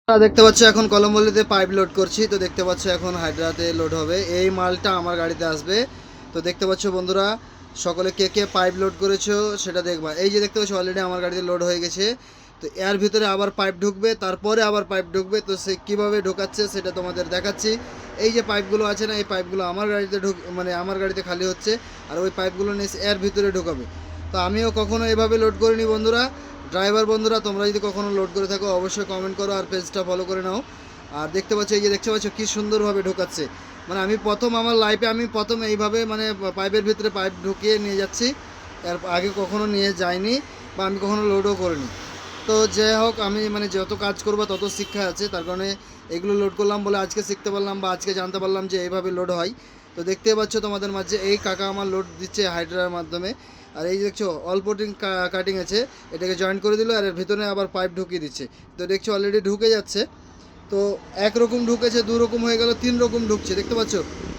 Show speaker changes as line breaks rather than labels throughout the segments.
দেখতে পাচ্ছ এখন কলমবল্লিতে পাইপ লোড করছি। তো দেখতে পাচ্ছ এখন হায়দ্রাতে লোড হবে, এই মালটা আমার গাড়িতে আসবে। তো দেখতে পাচ্ছ বন্ধুরা, সকলে কে কে পাইপ লোড করেছো সেটা দেখবা। এই যে দেখতে পাচ্ছ অলরেডি আমার গাড়িতে লোড হয়ে গেছে। তো এর ভিতরে আবার পাইপ ঢুকবে, তারপরে আবার পাইপ ঢুকবে। তো সে কীভাবে ঢোকাচ্ছে সেটা তোমাদের দেখাচ্ছি। এই যে পাইপগুলো আছে না, এই পাইপগুলো আমার গাড়িতে মানে আমার গাড়িতে খালি হচ্ছে, আর ওই পাইপগুলো নিয়ে এর ভিতরে ঢোকাবে। তো আমিও কখনো এভাবে লোড করিনি বন্ধুরা। ড্রাইভার বন্ধুরা, তোমরা যদি কখনো লোড করে থাকো অবশ্যই কমেন্ট করো আর পেজটা ফলো করে নাও। আর দেখতে পাচ্ছ, এই যে দেখতে পাচ্ছ কী সুন্দরভাবে ঢোকাচ্ছে। মানে আমি প্রথম আমার লাইফে প্রথম এইভাবে মানে পাইপের ভিতরে পাইপ ঢুকিয়ে নিয়ে যাচ্ছি। এর আগে কখনো নিয়ে যাইনি বা আমি কখনো লোডও করিনি। তো যাই হোক, আমি মানে যত কাজ করবো তত শিক্ষা আছে, তার কারণে এগুলো লোড করলাম বলে আজকে শিখতে পারলাম বা আজকে জানতে পারলাম যে এইভাবে লোড হয়। তো দেখতে পাচ্ছ তোমাদের মাঝে এই কাকা আমার লোড দিচ্ছে হাইড্রার মাধ্যমে। আর এই দেখছো অল্প কাটিং আছে, এটাকে জয়েন্ট করে দিল আর এর ভিতরে আবার পাইপ ঢুকিয়ে দিচ্ছে। তো দেখছো অলরেডি ঢুকে যাচ্ছে। তো একরকম ঢুকেছে, দু রকম হয়ে গেল, তিন রকম ঢুকছে দেখতে পাচ্ছ,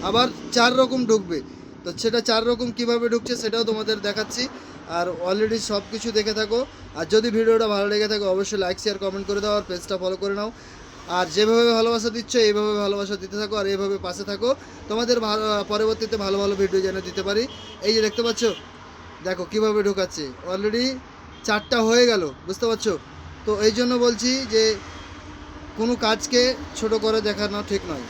আবার চার রকম ঢুকবে। তো সেটা চার রকম কীভাবে ঢুকছে সেটাও তোমাদের দেখাচ্ছি। আর অলরেডি সব কিছু দেখে থাকো। আর যদি ভিডিওটা ভালো লেগে থাকে অবশ্যই লাইক শেয়ার কমেন্ট করে দাও আর পেজটা ফলো করে নাও। আর যেভাবে ভালোবাসা দিচ্ছ এইভাবে ভালোবাসা দিতে থাকো আর এইভাবে পাশে থাকো। তোমাদের পরবর্তীতে ভালো ভালো ভিডিও যেন দিতে পারি। এই যে দেখতে পাচ্ছ, দেখো কিভাবে ঢোকাচ্ছে, অলরেডি চারটা হয়ে গেল, বুঝতে পারছো। তো এই জন্য বলছি যে কোনো কাজকে ছোট করে দেখানো ঠিক নয়।